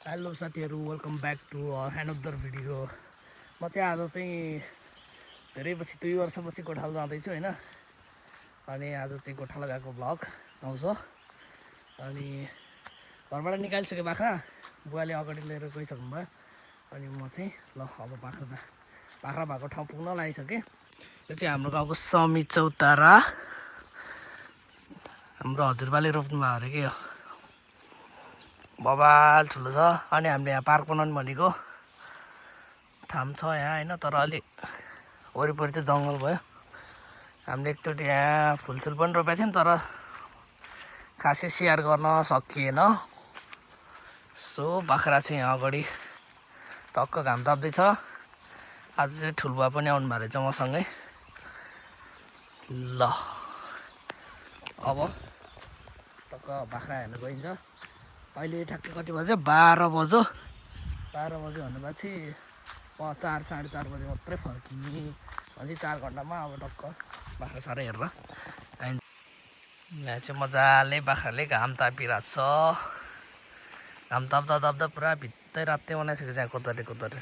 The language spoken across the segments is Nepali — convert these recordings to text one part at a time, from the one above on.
हेलो साथीहरू, welcome back to another video. म चाहिँ आज चाहिँ धेरै पछि 2 वर्षपछि गोठालो जाँदैछु होइन। अनि आज चाहिँ गोठालो गएको भ्लग आउँछ। अनि घरबाट निकालिसकेँ बाख्रा, बुवाले अगाडि लिएर गइसक्नु भयो। अनि म चाहिँ ल अब बाख्रा भएको ठाउँ पुग्न लागिसकेँ। यो चाहिँ हाम्रो गाउँको समी चौतारा, हाम्रो हजुरबाले रोप्नु भयो अरे के हो, बबाल ठुलो छ। अनि हामीले यहाँ पार्क बनाउनु भनेको ठाउँ छ यहाँ होइन, तर अलि वरिपरि चाहिँ जङ्गल भयो। हामीले एकचोटि यहाँ फुलसुल पनि रोपेको थियौँ, तर खासै स्याहार गर्न सकिएन। सो बाख्रा चाहिँ यहाँ अगाडि टक्क घाम ताप्दैछ। आज चाहिँ ठुलबुवा पनि आउनु भएको रहेछ मसँगै। ल अब टक्क बाख्रा हेर्नु गइन्छ। अहिले ठ्याक्कै कति बज्यो, 12 बज्यो। 12 बज्यो भनेपछि 4 साढे 4 बजे मात्रै फर्किने। अझै 4 घन्टामा अब टक्क बाख्रा साह्रै हेरेर आइन्छ। यहाँ चाहिँ मजाले बाख्राले घाम तापिरहेको छ। घाम ताप्दा ताप्दा पुरा भित्तै रातै बनाइसकेको छ यहाँ कोतरेर।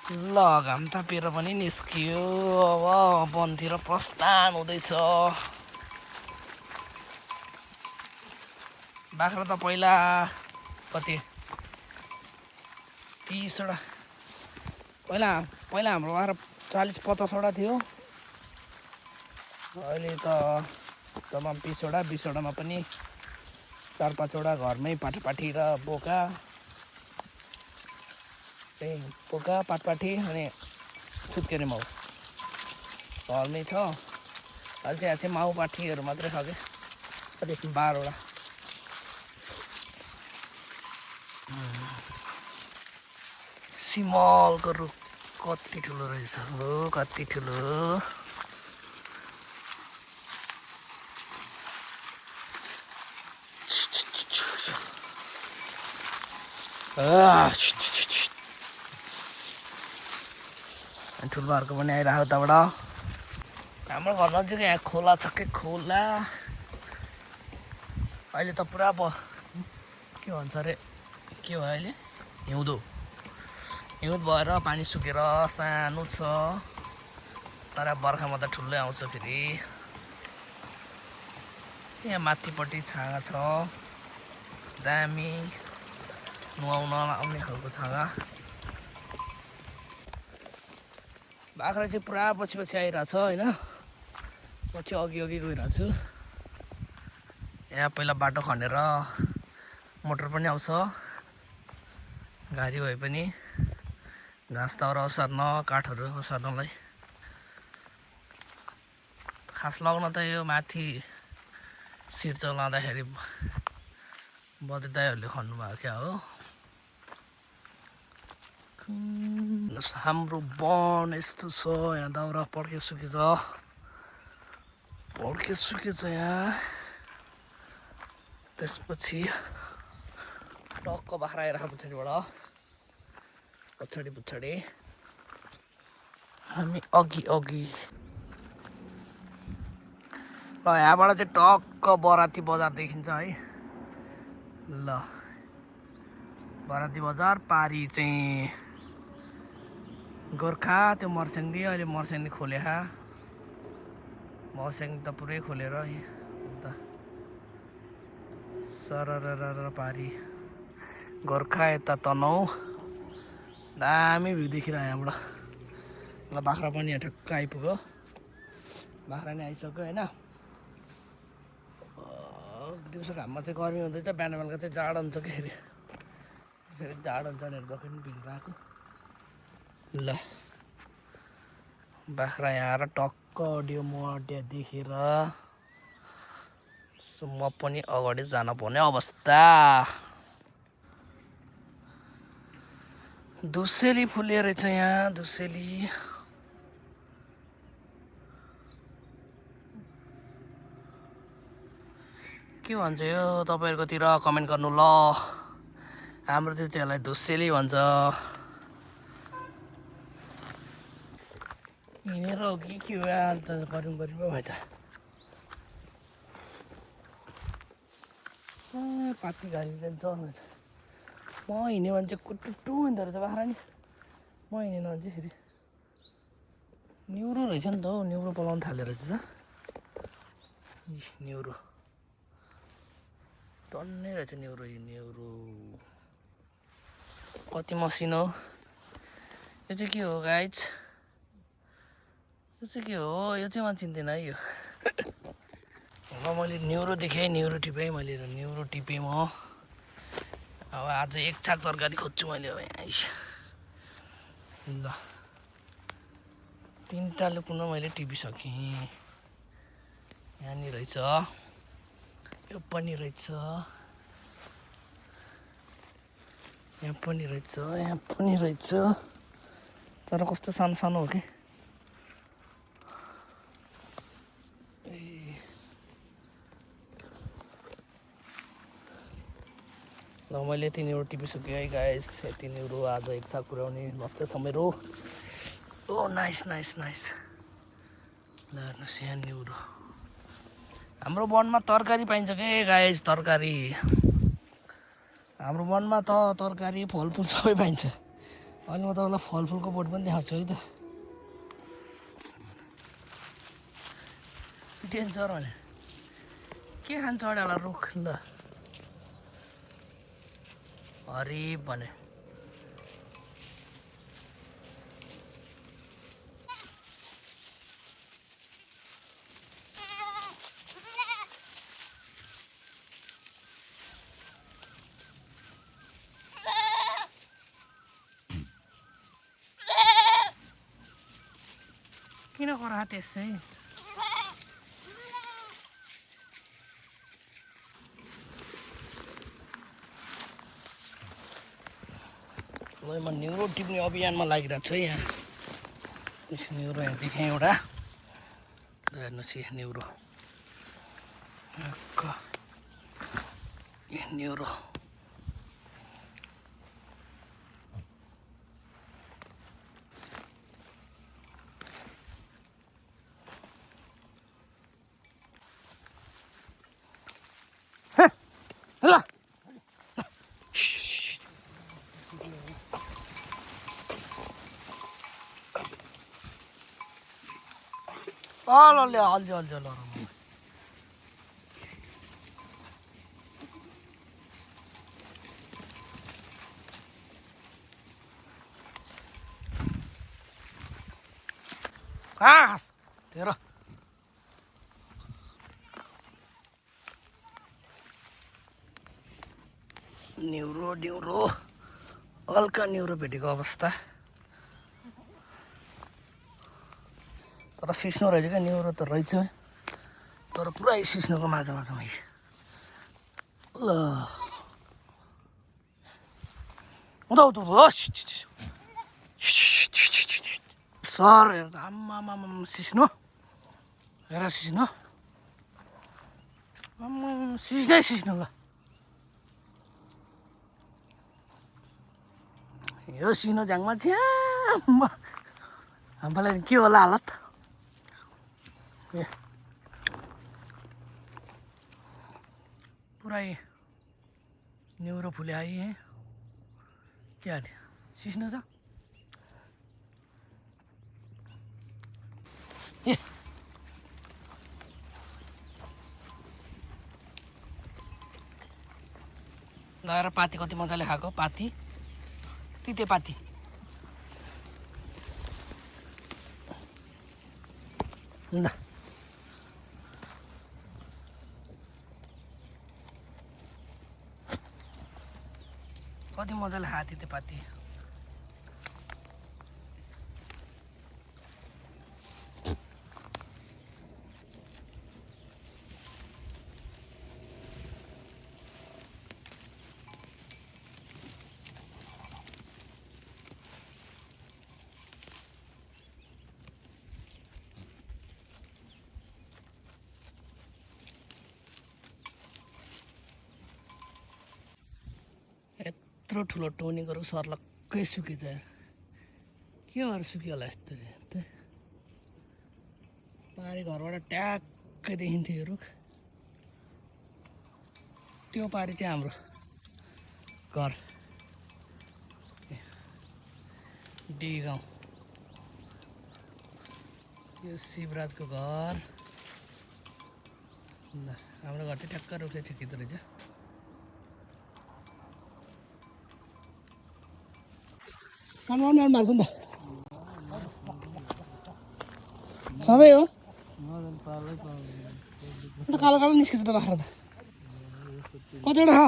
ल घाम तापेर पनि निस्कियो। अब वनतिर प्रस्थान हुँदैछ। बाख्रा त पहिला कति 30वटा, पहिला हाम्रो बाख्रा 40-50वटा थियो। अहिले त तमाम 20वटामा पनि 4-5वटा घरमै पाठापाठी र बोका पाटपाठी अनि सुत्केरी माउ घरमै छ। अहिले चाहिँ यहाँ चाहिँ माउ पाठीहरू मात्रै छ कि, कति 12वटा। सिमलको रुख कति ठुलो रहेछ हो, कति ठुलो। ठुलोहरूको पनि आइरहेको उताबाट। हाम्रो घर नजिक यहाँ खोला छ कि खोला। अहिले त पुरा के भन्छ अरे, के भयो अहिले, हिउँद भएर पानी सुकेर सानो छ। तर बर्खामा त ठुलै आउँछ फेरि। यहाँ माथिपट्टि छाँगा छ, दामी नुहाउन आउने खालको छाँगा। बाख्रा चाहिँ पुरा पछि आइरहेको छ होइन। म चाहिँ अघि गइरहेको छु। यहाँ पहिला बाटो खनेर मोटर पनि आउँछ, गाडी भए पनि घाँस दाउरा ओसार्न, काठहरू ओसार्नलाई। खास लगाउन त यो माथि सिर्चो लाँदाखेरि बद्री दाइहरूले खन्नुभएको क्या हो। हाम्रो वन यस्तो छ। यहाँ दाउरा पड्के सुकेछ यहाँ। त्यसपछि टक्क बाख्रा आइरहेको पछाडि हामी अघि। ल यहाँबाट चाहिँ टक्क बराती बजार देखिन्छ है। ल बराती बजार पारी चाहिँ गोर्खा, त्यो मर्स्याङ्दी। अहिले मर्स्याङ्दी खोले, मर्स्याङ्दी त पुरै खोलेर अन्त सरर पारी गोर्खा, यता तनहुँ। दामी भ्यू देखिरह्यो यहाँबाट। ल बाख्रा पनि यहाँ ठ्याक्क आइपुग्यो। बाख्रा नि आइसक्यो होइन दिउँसो घाममा चाहिँ गर्मी हुँदैछ बिहान बेलुका चाहिँ जाडो हुन्छ कि फेरि जाडो हुन्छ भनेर जखै पनि भित्र आएको ल बाख्रा यहाँ आएर टक्क अडियो म अड्या देखेर म पनि अगाडि जान पर्ने अवस्था दुसेली फुले रहेछ यहाँ दुसेली के भन्छ यो तपाईँहरूकोतिर कमेन्ट गर्नु ल हाम्रोतिर चाहिँ यसलाई धुसेली भन्छ हिँडेर हो कि के हो अन्त गरौँ पो भयो त पाती गाडी जान्छ म हिँड्यो भने चाहिँ कुटुटु हुँदो रहेछ बाख्रा नि म हिँडेन भने चाहिँ फेरि न्युरो रहेछ नि त हौ न्युरो बोलाउनु थाल्यो रहेछ त न्युरो टन्नै रहेछ न्युरो कति मसिनो यो चाहिँ के हो गाइज यो चाहिँ के हो यो चाहिँ म चिन्दिनँ है यो अब मैले न्युरो देखेँ न्युरो टिपेँ मैले न्युरो टिपेँ म अब आज एक छाक तरकारी खोज्छु मैले अब ल तीनटा लुकुन मैले टिपिसकेँ यहाँनिर रहेछ यो पनि रहेछ यहाँ पनि रहेछ तर कस्तो सानो सानो हो कि ल मैले यति न्युरो टिपिसकेँ है गाइस यति न्युरो आज एक छाक पुर्याउने लक्ष्य छ मेरो ओ नाइस ल हेर्नुहोस् यहाँ न्युरो हाम्रो वनमा तरकारी पाइन्छ के गाइस तरकारी हाम्रो वनमा त तरकारी फलफुल सबै पाइन्छ अहिले म तपाईँलाई फलफुलको बोट पनि देखाउँछु है त डेन्जर भने के खान्छ अडाला रुख ल हरिब भने किन करा त्यसै ल म न्युरो टिप्ने अभियानमा लागिरहेको छु है यहाँ न्युरो यहाँ देखेँ एउटा हेर्नुहोस् यहाँ न्युरो न्युरो ल हल्छ खास तेरो न्युरो हल्का न्युरो भेटेको अवस्था तर सिस्नो रहेछ क्या न्युरो त रहेछ तर पुरै सिस्नोको माझमा ल सर हेर आम्मा सिस्नो हेर सिस्नो सिस्नो ल यो सिनो झ्याङमा छ्याम्म हामीलाई के होला हालत पुरै न्युरो फुले आइ है के हाल्यो सिस्नो छ ए लगाएर पाती कति मजाले खाएको पाती तितेपाती ल कति मजाले हाती त्यो पाती यत्रो ठुलो टोनीको सर्लक्कै सुकिन्छ के भएर सुक्यो होला यस्तो पारी घरबाट ट्याक्कै देखिन्थ्यो यो रुख त्यो पारी चाहिँ हाम्रो घर डी गाउँ यो शिवराजको घर ल हाम्रो घर चाहिँ ट्याक्क रुखले छेकिँदो रहेछ कानमा मार्छ नि त सधैँ हो अन्त कालो कालो निस्किन्छ त बाख्रा त कतिवटा छ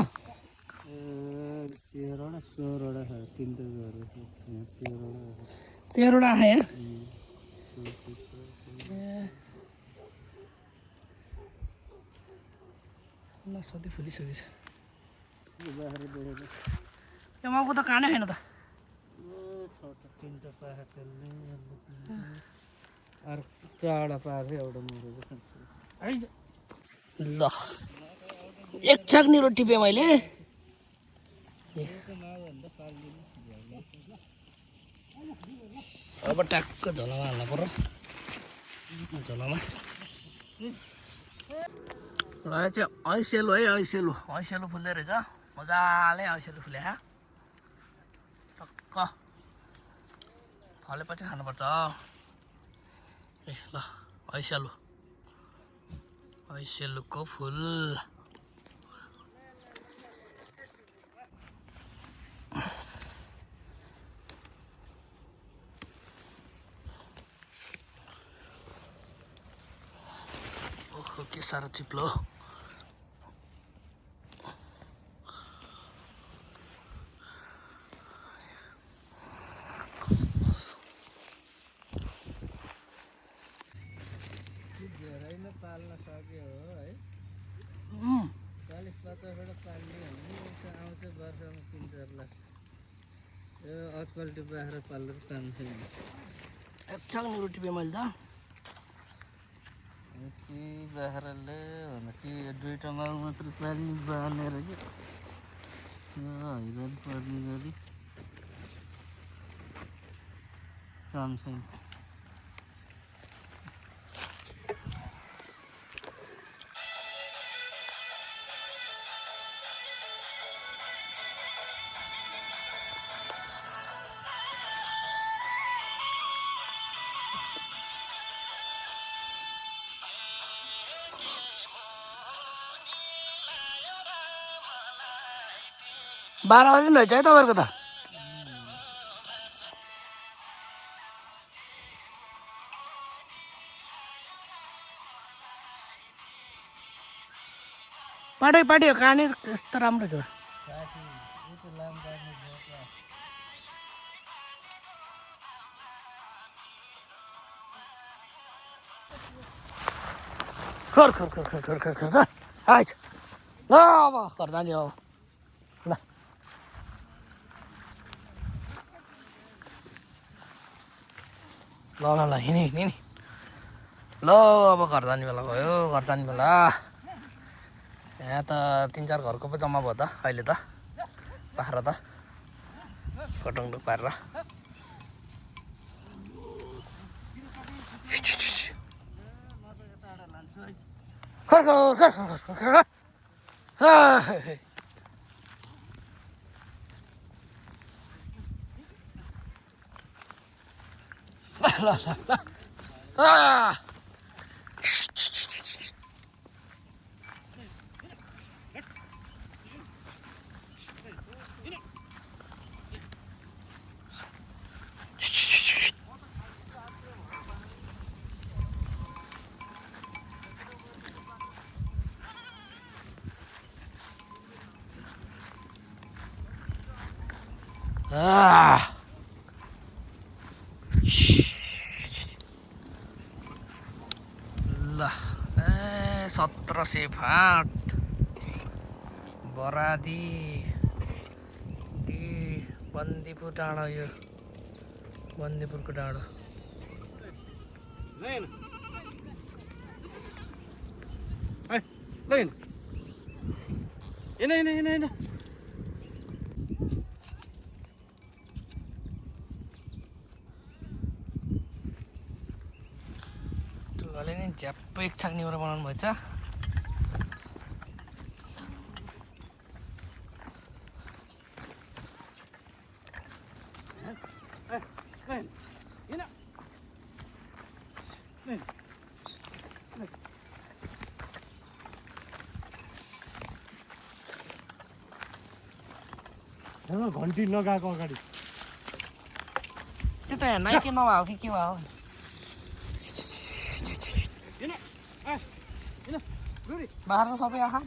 13वटा आए यहाँ नासपाती फुलिसकेछ यो माउको त कानै छैन त ल एक छाक्ने रोटी टिपेँ मैले अब ट्याक्क झोलामा हाल्नु पर्यो झोलामा ल चाहिँ ऐसेलु है ऐसेलु फुल्दै रहेछ मजाले ऐसेलु फुले टक्क फलेपछि खानुपर्छ ए ल ऐसेलुको फुल ओहो के साह्रो चिप्लो पाल्न सक्यो है 40-50वटा पाल्ने भने आउँछ वर्षमा 3-4 लाख यो आजकलको बाख्रा पालेर काम छैन एकछाक रोटी पे मैले त ती बाख्राले भन्दा ती दुईटा माउ मात्र पाल्ने बानेर के हैरान पर्ने गरी काम छैन 12 बजी रहेछ है तपाईँहरूको त पाटी हो काने यस्तो राम्रो छ खर आइज ल अब घर जाने हो ल ल हिँडी नि ल अब घर जाने बेला भयो घर जाने बेला यहाँ त 3-4 घरको पो जम्मा भयो त अहिले त बाख्रा त कटङडुक पारेर खर ल 1700 फाट बरादी बन्दीपुर डाँडा यो बन्दीपुरको डाँडा ठुलोले नि झ्याप्पै एक छाक निहुरो बनाउनु भएछ घन्टी नगएको अगाडि त्यो त यहाँ नाइके नभएको कि के भयो बाह्र त सबै आँखा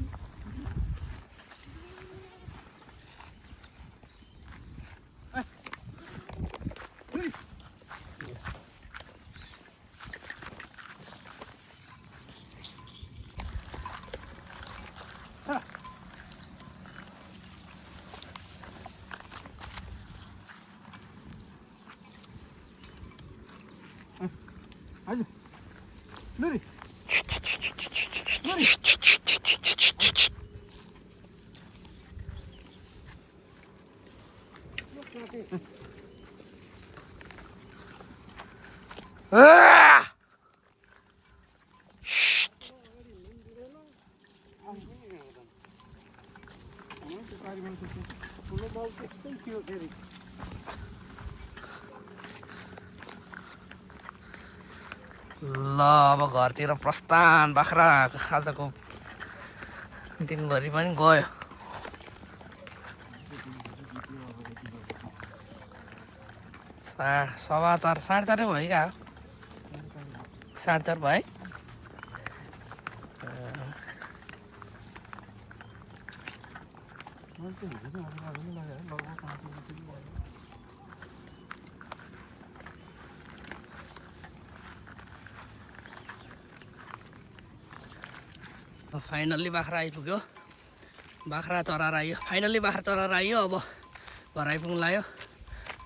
हजुर लुरी ल अब घरतिर प्रस्थान बाख्रा आजको दिनभरि पनि गयो सवा चार 4:30 भयो क्या 4:30 भयो फाइनल्ली बाख्रा आइपुग्यो बाख्रा चराएर आयो फाइनल्ली बाख्रा चराएर आयो अब घर आइपुग्नु लाग्यो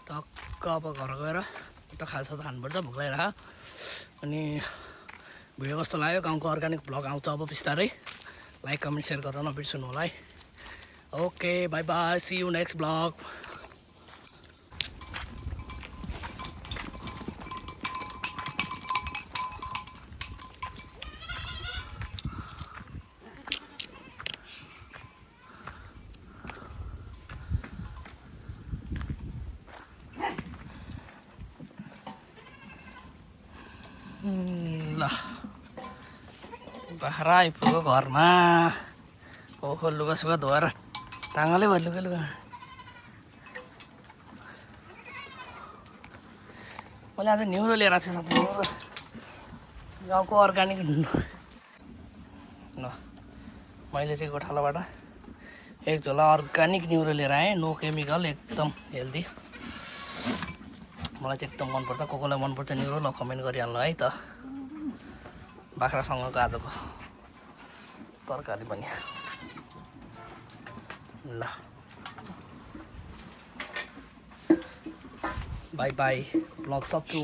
टक्क अब घर गएर एउटा खाजा त खानुपर्छ भोक लागिरहेको अनि भिडियो कस्तो लाग्यो गाउँको अर्ग्यानिक भ्लग आउँछ अब बिस्तारै लाइक कमेन्ट सेयर गरेर नबिर्सनु होला है okay bye bye see you next vlog ल बाख्रा आइपुग्यो घरमा ओहो लुगासुगा धोएर टाङ्गलै भयो लुगा मैले आज निहुरो लिएर आएको छु गाउँको अर्ग्यानिक ल मैले चाहिँ गोठालोबाट एक झोला अर्ग्यानिक निहुरो लिएर आएँ नो केमिकल एकदम हेल्दी मलाई चाहिँ एकदम मनपर्छ कोलाई मनपर्छ निहुरो ल कमेन्ट गरिहाल्नु है त बाख्रासँगको आजको तरकारी पनि ल बाई बाई ब्लग सक्छु